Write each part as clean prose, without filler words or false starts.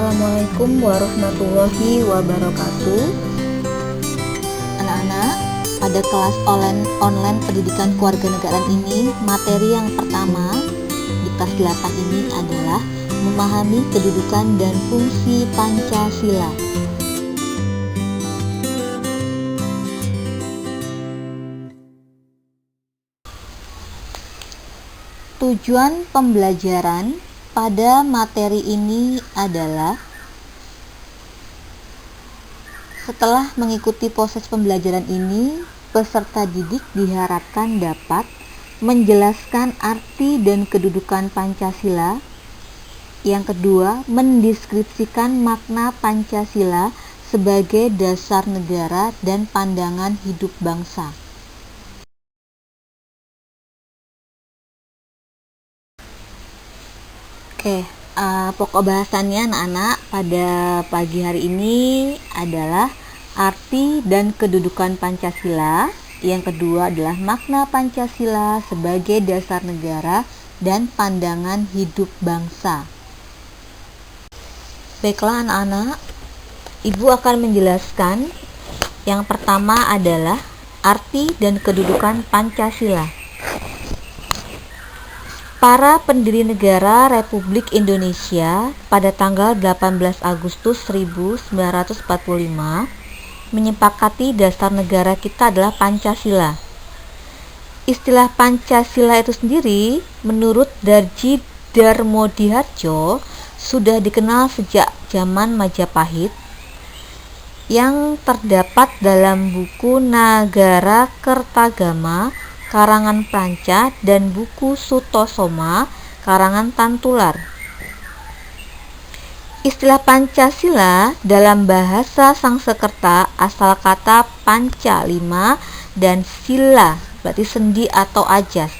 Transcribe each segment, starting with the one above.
Assalamualaikum warahmatullahi wabarakatuh. Anak-anak, pada kelas online pendidikan kewarganegaraan ini, materi yang pertama di kelas 8 ini adalah memahami kedudukan dan fungsi Pancasila. Tujuan pembelajaran pada materi ini adalah setelah mengikuti proses pembelajaran ini, peserta didik diharapkan dapat menjelaskan arti dan kedudukan Pancasila. Yang kedua, mendeskripsikan makna Pancasila sebagai dasar negara dan pandangan hidup bangsa. Pokok bahasannya anak-anak pada pagi hari ini adalah arti dan kedudukan Pancasila. Yang kedua adalah makna Pancasila sebagai dasar negara dan pandangan hidup bangsa. Baiklah anak-anak, Ibu akan menjelaskan. Yang pertama adalah arti dan kedudukan Pancasila. Para pendiri negara Republik Indonesia pada tanggal 18 Agustus 1945 menyepakati dasar negara kita adalah Pancasila. Istilah Pancasila itu sendiri menurut Darji Darmodihardjo sudah dikenal sejak zaman Majapahit, yang terdapat dalam buku Nagara Kertagama karangan Pranca dan buku Sutosoma karangan Tantular. Istilah Pancasila dalam bahasa Sangsekerta asal kata panca 5 dan sila berarti sendi atau ajas,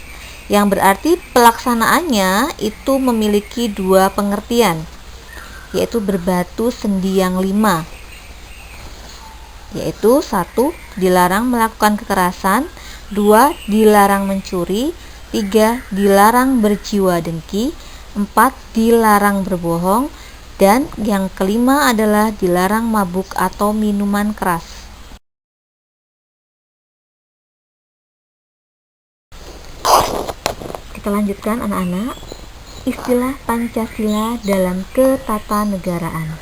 yang berarti pelaksanaannya itu memiliki dua pengertian, yaitu berbatu sendi yang 5, yaitu 1. Dilarang melakukan kekerasan, 2. Dilarang mencuri, 3. Dilarang berjiwa dengki, 4. Dilarang berbohong, dan yang kelima adalah dilarang mabuk atau minuman keras. Kita lanjutkan anak-anak. Istilah Pancasila dalam ketatanegaraan.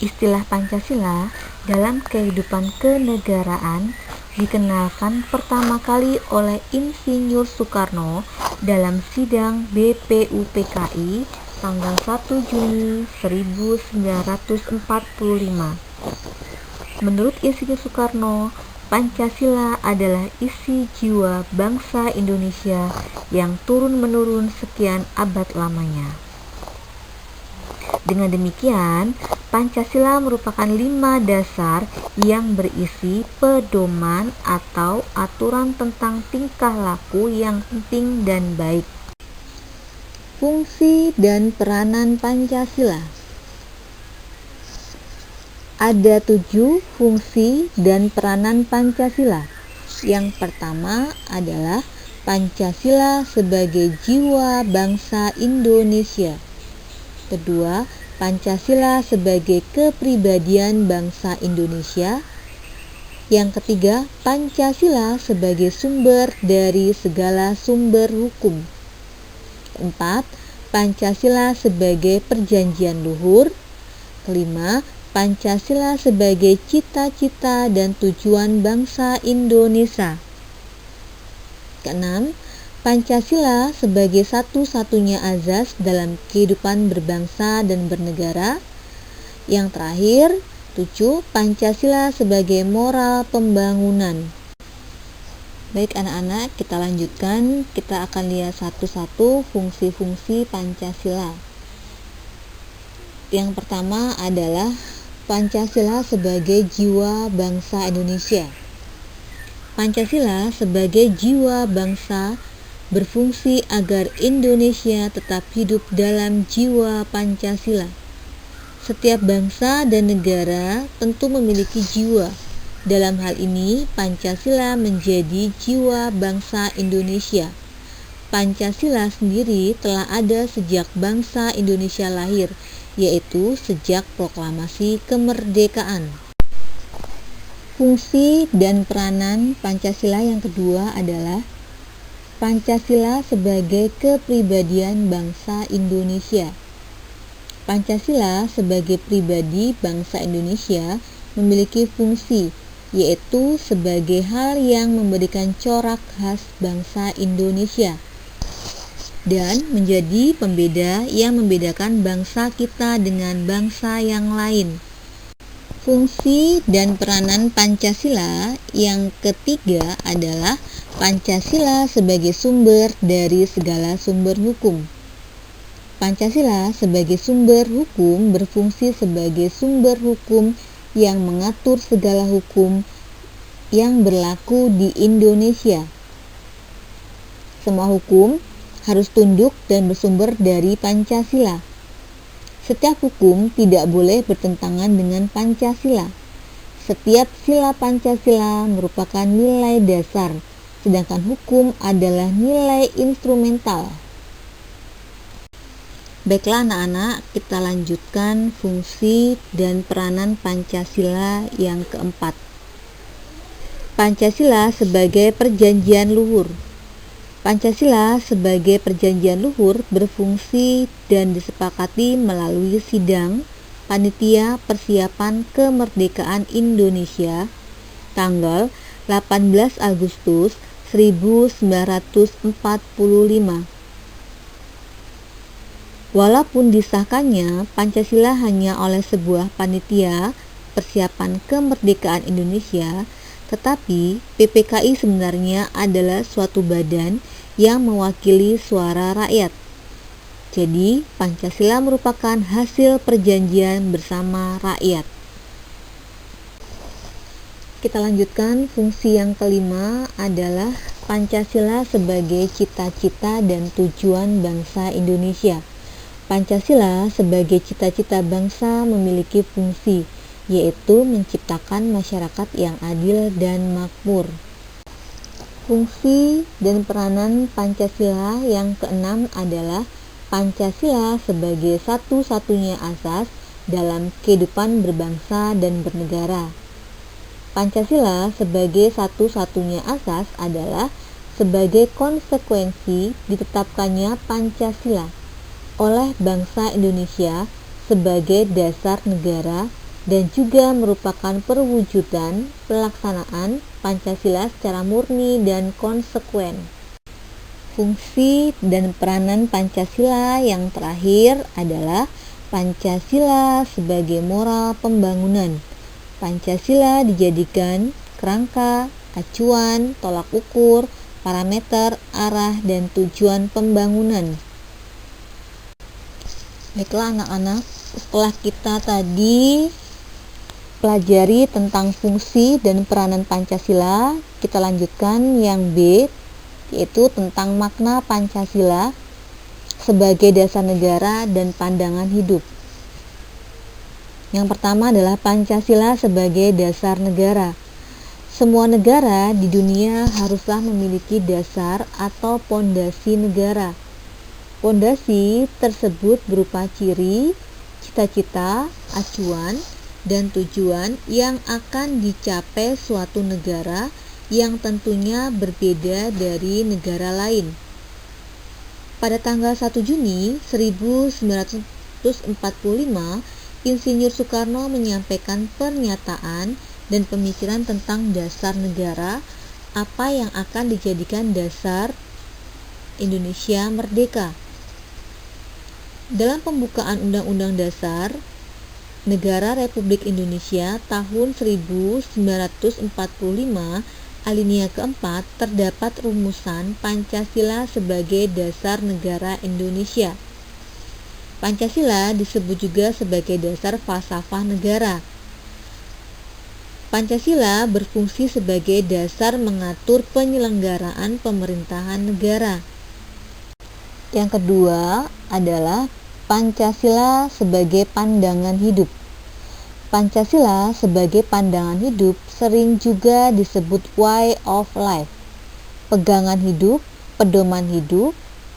Istilah Pancasila dalam kehidupan kenegaraan dikenalkan pertama kali oleh Insinyur Soekarno dalam sidang BPUPKI tanggal 1 Juni 1945. Menurut Insinyur Soekarno, Pancasila adalah isi jiwa bangsa Indonesia yang turun-menurun sekian abad lamanya. Dengan demikian, Pancasila merupakan 5 dasar yang berisi pedoman atau aturan tentang tingkah laku yang penting dan baik. Fungsi dan peranan Pancasila. Ada 7 fungsi dan peranan Pancasila. Yang pertama adalah Pancasila sebagai jiwa bangsa Indonesia. Kedua, Pancasila sebagai kepribadian bangsa Indonesia. Yang ketiga, Pancasila sebagai sumber dari segala sumber hukum. 4. Pancasila sebagai perjanjian luhur. Kelima, Pancasila sebagai cita-cita dan tujuan bangsa Indonesia. Keenam, Pancasila sebagai satu-satunya azas dalam kehidupan berbangsa dan bernegara. Yang terakhir, 7. Pancasila sebagai moral pembangunan. Baik anak-anak, kita lanjutkan. Kita akan lihat satu-satu fungsi-fungsi Pancasila. Yang pertama adalah Pancasila sebagai jiwa bangsa Indonesia. Pancasila sebagai jiwa bangsa berfungsi agar Indonesia tetap hidup dalam jiwa Pancasila. Setiap bangsa dan negara tentu memiliki jiwa. Dalam hal ini, Pancasila menjadi jiwa bangsa Indonesia. Pancasila sendiri telah ada sejak bangsa Indonesia lahir, yaitu sejak proklamasi kemerdekaan. Fungsi dan peranan Pancasila yang kedua adalah Pancasila sebagai kepribadian bangsa Indonesia. Pancasila sebagai pribadi bangsa Indonesia memiliki fungsi, yaitu sebagai hal yang memberikan corak khas bangsa Indonesia dan menjadi pembeda yang membedakan bangsa kita dengan bangsa yang lain. Fungsi dan peranan Pancasila yang ketiga adalah Pancasila sebagai sumber dari segala sumber hukum. Pancasila sebagai sumber hukum berfungsi sebagai sumber hukum yang mengatur segala hukum yang berlaku di Indonesia. Semua hukum harus tunduk dan bersumber dari Pancasila. Setiap hukum tidak boleh bertentangan dengan Pancasila. Setiap sila Pancasila merupakan nilai dasar, sedangkan hukum adalah nilai instrumental. Baiklah anak-anak, kita lanjutkan fungsi dan peranan Pancasila yang keempat. Pancasila sebagai perjanjian luhur. Pancasila sebagai perjanjian luhur berfungsi dan disepakati melalui sidang Panitia Persiapan Kemerdekaan Indonesia tanggal 18 Agustus 1945. Walaupun disahkannya Pancasila hanya oleh sebuah panitia persiapan kemerdekaan Indonesia, tetapi PPKI sebenarnya adalah suatu badan yang mewakili suara rakyat. Jadi, Pancasila merupakan hasil perjanjian bersama rakyat. Kita lanjutkan, fungsi yang kelima adalah Pancasila sebagai cita-cita dan tujuan bangsa Indonesia. Pancasila sebagai cita-cita bangsa memiliki fungsi, yaitu menciptakan masyarakat yang adil dan makmur. Fungsi dan peranan Pancasila yang keenam adalah Pancasila sebagai satu-satunya asas dalam kehidupan berbangsa dan bernegara. Pancasila sebagai satu-satunya asas adalah sebagai konsekuensi ditetapkannya Pancasila oleh bangsa Indonesia sebagai dasar negara dan juga merupakan perwujudan pelaksanaan Pancasila secara murni dan konsekuen. Fungsi dan peranan Pancasila yang terakhir adalah Pancasila sebagai moral pembangunan. Pancasila dijadikan kerangka, acuan, tolak ukur, parameter, arah, dan tujuan pembangunan. Baiklah anak-anak, setelah kita tadi pelajari tentang fungsi dan peranan Pancasila, kita lanjutkan yang B, yaitu tentang makna Pancasila sebagai dasar negara dan pandangan hidup. Yang pertama adalah Pancasila sebagai dasar negara. Semua negara di dunia haruslah memiliki dasar atau pondasi negara. Pondasi tersebut berupa ciri, cita-cita, acuan, dan tujuan yang akan dicapai suatu negara yang tentunya berbeda dari negara lain. Pada tanggal 1 Juni 1945, Insinyur Soekarno menyampaikan pernyataan dan pemikiran tentang dasar negara, apa yang akan dijadikan dasar Indonesia merdeka. Dalam pembukaan Undang-Undang Dasar Negara Republik Indonesia tahun 1945 alinea keempat terdapat rumusan Pancasila sebagai dasar negara Indonesia. Pancasila disebut juga sebagai dasar falsafah negara. Pancasila berfungsi sebagai dasar mengatur penyelenggaraan pemerintahan negara. Yang kedua adalah Pancasila sebagai pandangan hidup. Pancasila sebagai pandangan hidup sering juga disebut way of life, pegangan hidup, pedoman hidup,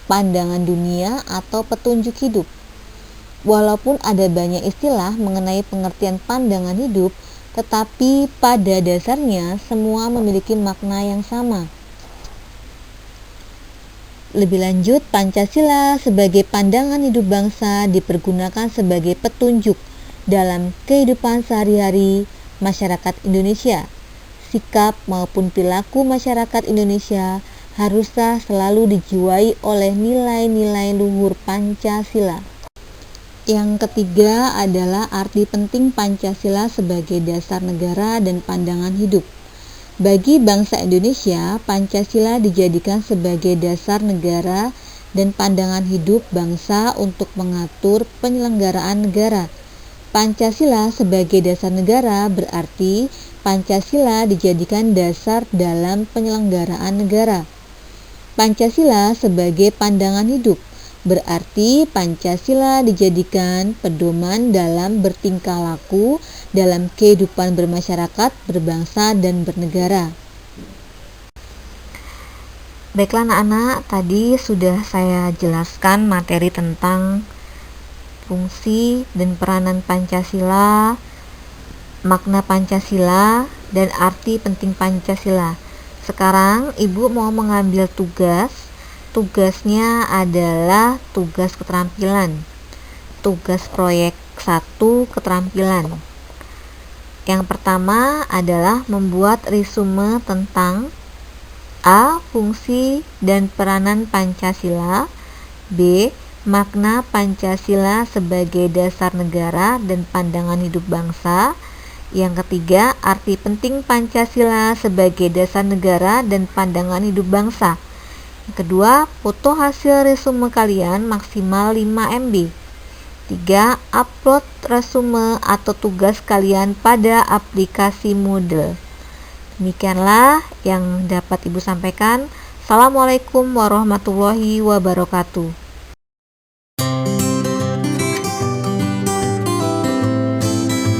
pandangan dunia, atau petunjuk hidup. Walaupun ada banyak istilah mengenai pengertian pandangan hidup, tetapi pada dasarnya semua memiliki makna yang sama. Lebih lanjut, Pancasila sebagai pandangan hidup bangsa dipergunakan sebagai petunjuk dalam kehidupan sehari-hari masyarakat Indonesia. Sikap maupun perilaku masyarakat Indonesia haruslah selalu dijiwai oleh nilai-nilai luhur Pancasila. Yang ketiga adalah arti penting Pancasila sebagai dasar negara dan pandangan hidup. Bagi bangsa Indonesia, Pancasila dijadikan sebagai dasar negara dan pandangan hidup bangsa untuk mengatur penyelenggaraan negara. Pancasila sebagai dasar negara berarti Pancasila dijadikan dasar dalam penyelenggaraan negara. Pancasila sebagai pandangan hidup berarti Pancasila dijadikan pedoman dalam bertingkah laku dalam kehidupan bermasyarakat, berbangsa, dan bernegara. Baiklah anak-anak, tadi sudah saya jelaskan materi tentang fungsi dan peranan Pancasila, makna Pancasila, dan arti penting Pancasila. Sekarang Ibu mau mengambil tugas. Tugasnya adalah tugas keterampilan. Tugas proyek 1 keterampilan. Yang pertama adalah membuat resume tentang A. Fungsi dan peranan Pancasila, B. Makna Pancasila sebagai dasar negara dan pandangan hidup bangsa. Yang ketiga, arti penting Pancasila sebagai dasar negara dan pandangan hidup bangsa. Yang kedua, foto hasil resume kalian maksimal 5 MB. 3. Upload resume atau tugas kalian pada aplikasi Moodle. Demikianlah yang dapat Ibu sampaikan. Assalamualaikum warahmatullahi wabarakatuh.